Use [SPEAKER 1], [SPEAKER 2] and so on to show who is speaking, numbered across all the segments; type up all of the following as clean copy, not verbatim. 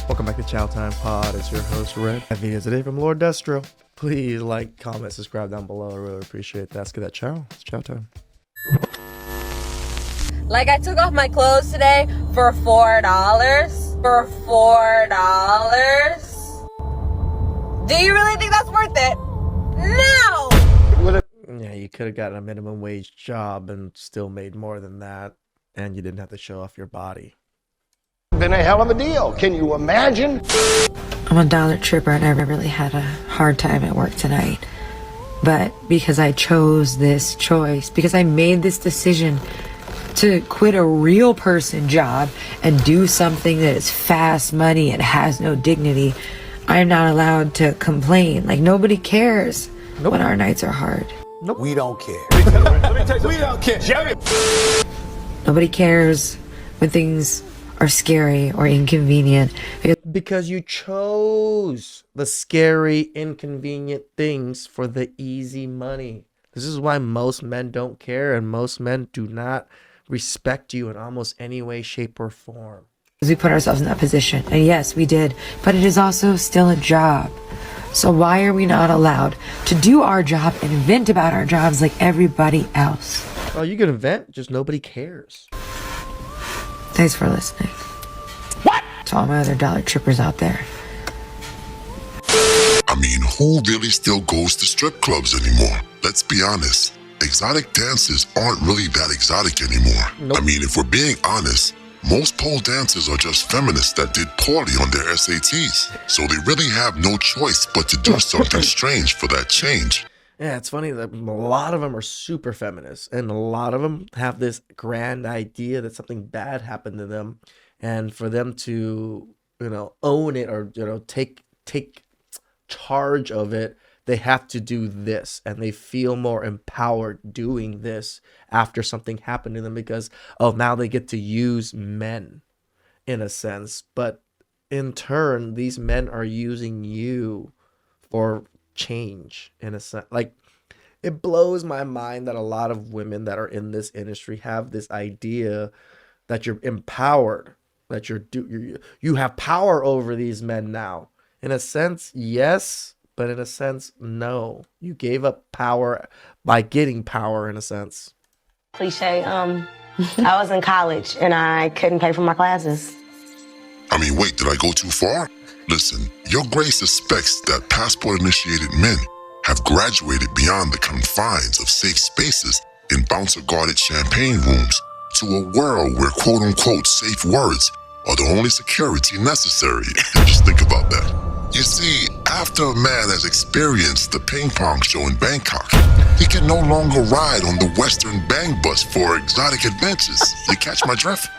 [SPEAKER 1] Welcome back to Chow Time Pod. It's your host, Red. That video today from Lord Destro. Please like, comment, subscribe down below. I really appreciate that. Let's get that chow. It's chow time.
[SPEAKER 2] Like, I took off my clothes today for $4. For $4? Do you really think that's worth it? No!
[SPEAKER 1] Yeah, you could have gotten a minimum wage job and still made more than that. And you didn't have to show off your body.
[SPEAKER 3] Been a hell of a deal. Can you imagine?
[SPEAKER 4] I'm a dollar tripper and I really had a hard time at work tonight. But because I chose this choice, because I made this decision to quit a real person job and do something that is fast money and has no dignity, I'm not allowed to complain. Like, nobody cares when our nights are hard.
[SPEAKER 3] Nope. We don't care.
[SPEAKER 5] We don't care.
[SPEAKER 4] Nobody cares when things are scary or inconvenient.
[SPEAKER 1] Because you chose the scary, inconvenient things for the easy money. This is why most men don't care and most men do not respect you in almost any way, shape, or form.
[SPEAKER 4] We put ourselves in that position. And yes, we did. But it is also still a job. So why are we not allowed to do our job and vent about our jobs like everybody else?
[SPEAKER 1] Oh, you can vent, just nobody cares.
[SPEAKER 4] Thanks for listening.
[SPEAKER 5] What?
[SPEAKER 4] To all my other dollar trippers out there.
[SPEAKER 6] I mean, who really still goes to strip clubs anymore? Let's be honest. Exotic dances aren't really that exotic anymore.
[SPEAKER 1] Nope.
[SPEAKER 6] I mean, if we're being honest, most pole dancers are just feminists that did poorly on their SATs. So they really have no choice but to do something strange for that change.
[SPEAKER 1] Yeah, it's funny that a lot of them are super feminists, and a lot of them have this grand idea that something bad happened to them, and for them to, own it or, take charge of it, they have to do this, and they feel more empowered doing this after something happened to them because, now they get to use men in a sense, but in turn, these men are using you for change in a sense. Like, it blows my mind that a lot of women that are in this industry have this idea that you're empowered, that you have power over these men now. In a sense, yes, but in a sense, no. You gave up power by getting power, in a sense.
[SPEAKER 7] Cliche. I was in college and I couldn't pay for my classes.
[SPEAKER 6] I mean, wait, did I go too far? Listen, Your Grace suspects that passport-initiated men have graduated beyond the confines of safe spaces in bouncer-guarded champagne rooms to a world where quote-unquote safe words are the only security necessary. Just think about that. You see, after a man has experienced the ping pong show in Bangkok, he can no longer ride on the Western Bang Bus for exotic adventures. You catch my drift?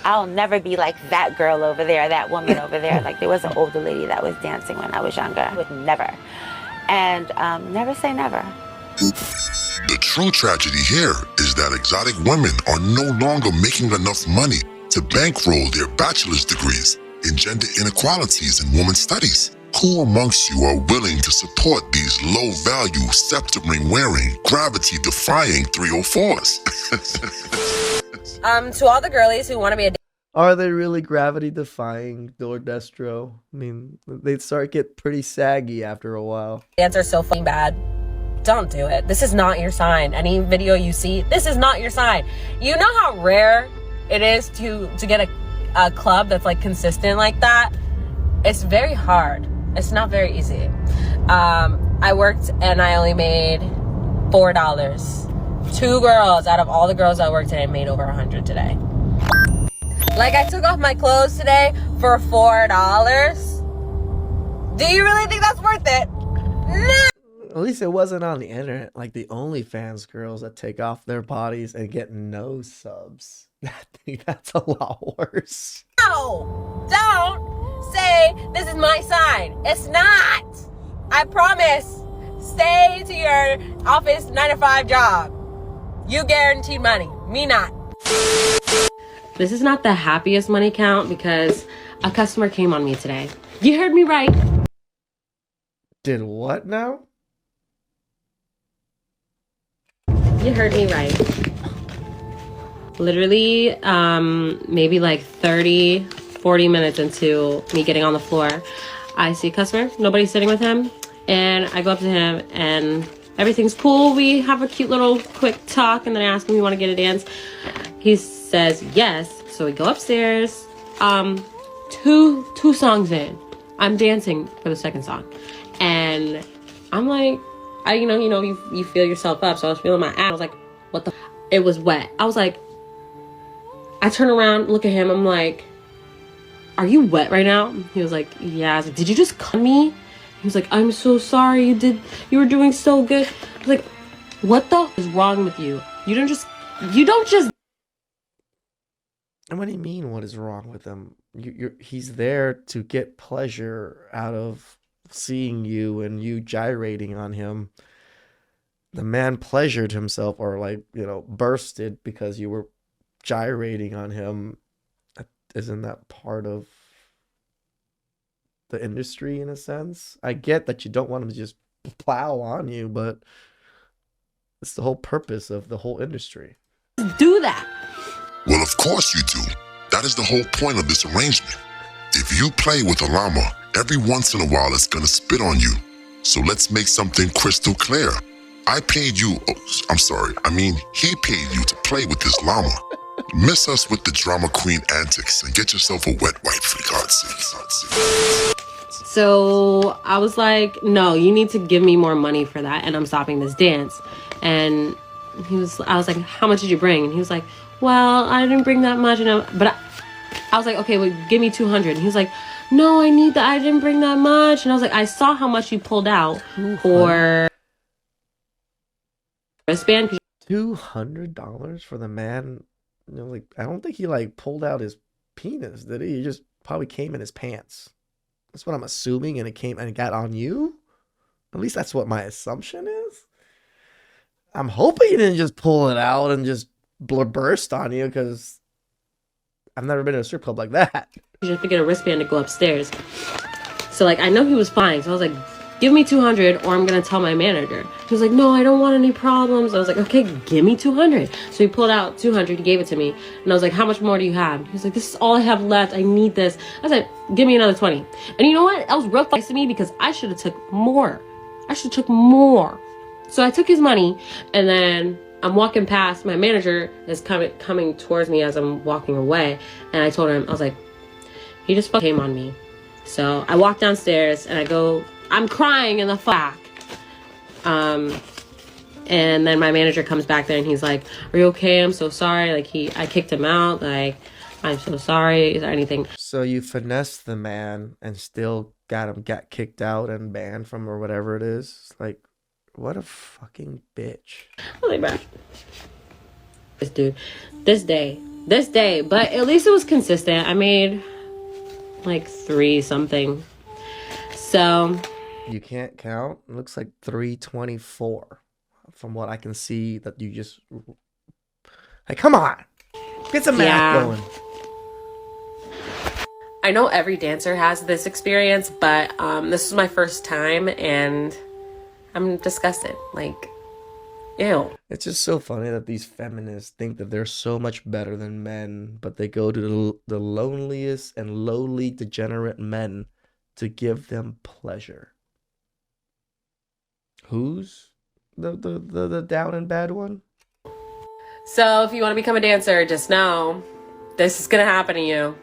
[SPEAKER 8] I'll never be like that girl over there, that woman over there. Like, there was an older lady that was dancing when I was younger. I would never. And never say never.
[SPEAKER 6] The true tragedy here is that exotic women are no longer making enough money to bankroll their bachelor's degrees in gender inequalities and women's studies. Who amongst you are willing to support these low-value, scepter-ring-wearing, gravity-defying 304s?
[SPEAKER 2] To all the girlies who want to be a
[SPEAKER 1] Are they really gravity-defying, Lord Destro? I mean, they start get pretty saggy after a while.
[SPEAKER 2] dancer so fucking bad, don't do it. This is not your sign. Any video you see, this is not your sign. You know how rare it is to get a club that's like consistent like that? It's very hard. It's not very easy. I worked and I only made $4. 2 girls out of all the girls I worked today made over 100 today. Like, I took off my clothes today for $4. Do you really think that's worth it? No!
[SPEAKER 1] At least it wasn't on the internet like the OnlyFans girls that take off their bodies and get no subs. I think that's a lot worse.
[SPEAKER 2] No! Don't say this is my sign. It's not! I promise. Stay to your office 9-to-5 job. You guaranteed money. Me not. This is not the happiest money count because a customer came on me today. You heard me right.
[SPEAKER 1] Did what now?
[SPEAKER 2] You heard me right. Literally, maybe like 30 40 minutes into me getting on the floor, I see a customer, nobody's sitting with him, and I go up to him and everything's cool. We have a cute little quick talk, and then I ask him if we want to get a dance. He says yes. So we go upstairs. Two songs in, I'm dancing for the second song, and I'm like, you feel yourself up. So I was feeling my ass. I was like, what the? It was wet. I was like, I turn around, look at him. I'm like, are you wet right now? He was like, yeah. I was like, did you just cut me? He was like, I'm so sorry. You were doing so good. I was like, what the is wrong with you? You don't just.
[SPEAKER 1] And what do you mean? What is wrong with him? He's there to get pleasure out of seeing you and you gyrating on him. The man pleasured himself, or bursted because you were gyrating on him. Isn't that part of the industry in a sense? I get that you don't want him to just plow on you, but it's the whole purpose of the whole industry.
[SPEAKER 2] Do that.
[SPEAKER 6] Well, of course you do. That is the whole point of this arrangement. If you play with a llama, every once in a while it's gonna spit on you. So let's make something crystal clear. He paid you to play with this llama. Miss us with the drama queen antics and get yourself a wet wipe, for God's sake.
[SPEAKER 2] So I was like, no, you need to give me more money for that, and I'm stopping this dance. And I was like, how much did you bring? And he was like, well, I didn't bring that much. But I was like, okay, well, give me 200. And he was like, no, I didn't bring that much. And I was like, I saw how much you pulled out for wristband.
[SPEAKER 1] $200 for the man? I don't think he pulled out his penis, did he? He just probably came in his pants. That's what I'm assuming, and it got on you? At least that's what my assumption is. I'm hoping he didn't just pull it out and just burst on you, because I've never been in a strip club like that.
[SPEAKER 2] You have to get a wristband to go upstairs. So I know he was fine. So I was like, give me 200 or I'm going to tell my manager. He was like, no, I don't want any problems. I was like, okay, give me 200. So he pulled out 200. He gave it to me. And I was like, how much more do you have? He was like, this is all I have left. I need this. I said, give me another 20. And you know what? That was real nice to me, because I should have took more. So I took his money, and then I'm walking past. My manager is coming towards me as I'm walking away. And I told him, I was like, he just came on me. So I walk downstairs and I'm crying in the back. And then my manager comes back there and he's like, are you okay? I'm so sorry. I kicked him out. I'm so sorry. Is there anything?
[SPEAKER 1] So you finessed the man and still got kicked out and banned from or whatever it is. What a fucking bitch.
[SPEAKER 2] Really bad. This dude, this day, but at least it was consistent. I made 3 something. So
[SPEAKER 1] you can't count. It looks like 324 from what I can see that you just. Hey, come on, get some math going.
[SPEAKER 2] I know every dancer has this experience, but this is my first time, and I'm disgusted. Ew.
[SPEAKER 1] It's just so funny that these feminists think that they're so much better than men, but they go to the loneliest and lowly degenerate men to give them pleasure. Who's the down and bad one?
[SPEAKER 2] So if you want to become a dancer, just know this is gonna happen to you.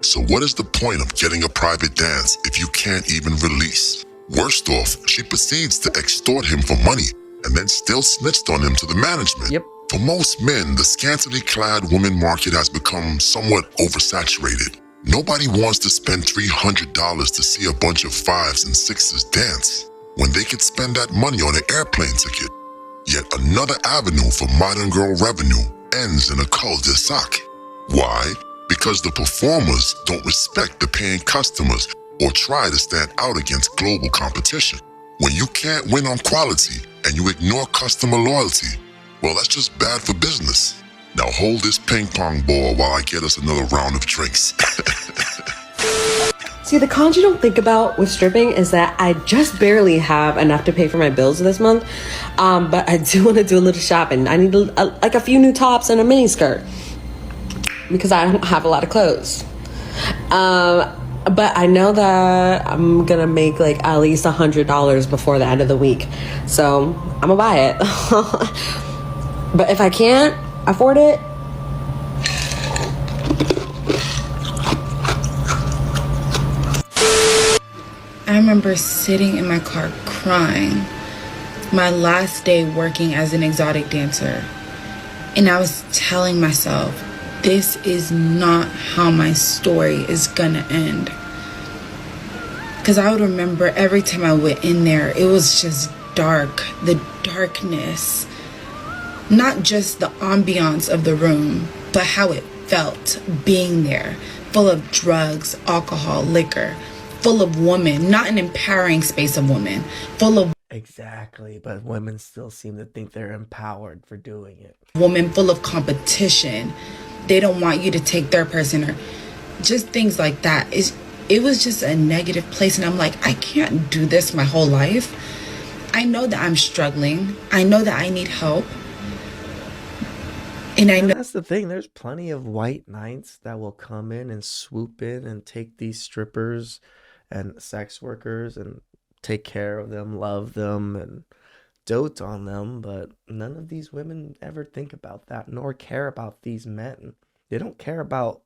[SPEAKER 6] So what is the point of getting a private dance if you can't even release? Worst off, she proceeds to extort him for money and then still snitched on him to the management.
[SPEAKER 1] Yep.
[SPEAKER 6] For most men, the scantily clad woman market has become somewhat oversaturated. Nobody wants to spend $300 to see a bunch of 5s and 6s dance when they could spend that money on an airplane ticket. Yet another avenue for modern girl revenue ends in a cul-de-sac. Why? Because the performers don't respect the paying customers or try to stand out against global competition. When you can't win on quality and you ignore customer loyalty, well, that's just bad for business. Now hold this ping pong ball while I get us another round of drinks.
[SPEAKER 2] See, the cons you don't think about with stripping is that I just barely have enough to pay for my bills this month. But I do want to do a little shopping. I need a few new tops and a mini skirt because I don't have a lot of clothes.
[SPEAKER 9] But I know that I'm gonna make like at least $100 before the end of the week, so I'm gonna buy it. But if I can't afford it,
[SPEAKER 10] I remember sitting in my car crying my last day working as an exotic dancer, and I was telling myself, this is not how my story is gonna end. Because I would remember every time I went in there, it was just dark, the darkness. Not just the ambiance of the room, but how it felt being there, full of drugs, alcohol, liquor, full of women, not an empowering space of women, full of
[SPEAKER 1] Exactly, but women still seem to think they're empowered for doing it.
[SPEAKER 10] women, full of competition. They don't want you to take their person, or just things like that. It was just a negative place, and I'm like, I can't do this my whole life. I know that I'm struggling. I know that I need help. And I know
[SPEAKER 1] That's the thing. There's plenty of white knights that will come in and swoop in and take these strippers and sex workers and take care of them, love them, and dote on them. But none of these women ever think about that, nor care about these men. They don't care about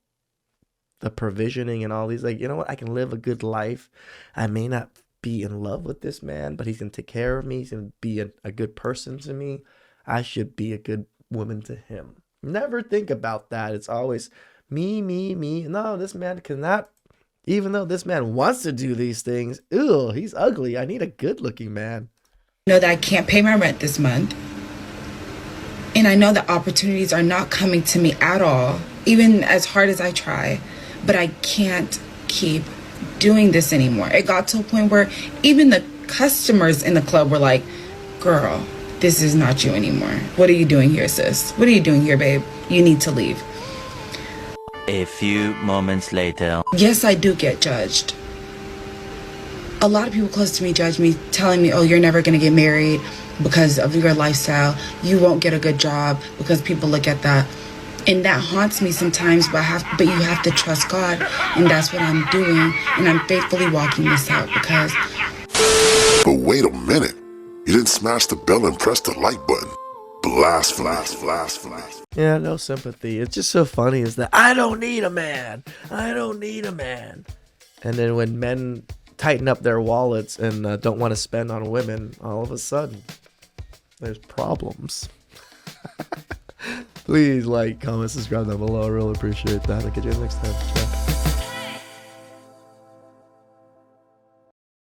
[SPEAKER 1] the provisioning and all these. Like, you know what? I can live a good life. I may not be in love with this man, but he's going to take care of me. He's going to be a good person to me. I should be a good woman to him. Never think about that. It's always me, me, me. No, this man cannot. Even though this man wants to do these things, ew, he's ugly. I need a good-looking man.
[SPEAKER 10] know that I can't pay my rent this month. And I know that opportunities are not coming to me at all, even as hard as I try. But I can't keep doing this anymore. It got to a point where even the customers in the club were like, girl, this is not you anymore. What are you doing here, sis? What are you doing here, babe? You need to leave.
[SPEAKER 11] A few moments later.
[SPEAKER 10] Yes, I do get judged. A lot of people close to me judge me, telling me, oh, you're never going to get married because of your lifestyle. You won't get a good job because people look at that. And that haunts me sometimes, but you have to trust God. And that's what I'm doing. And I'm faithfully walking this out because...
[SPEAKER 6] But wait a minute. You didn't smash the bell and press the like button. Blast, blast, blast, blast.
[SPEAKER 1] Yeah, no sympathy. It's just so funny is that I don't need a man. I don't need a man. And then when men tighten up their wallets and don't want to spend on women, all of a sudden, there's problems. Please like, comment, subscribe down below. I really appreciate that. I'll get you next time. Ciao.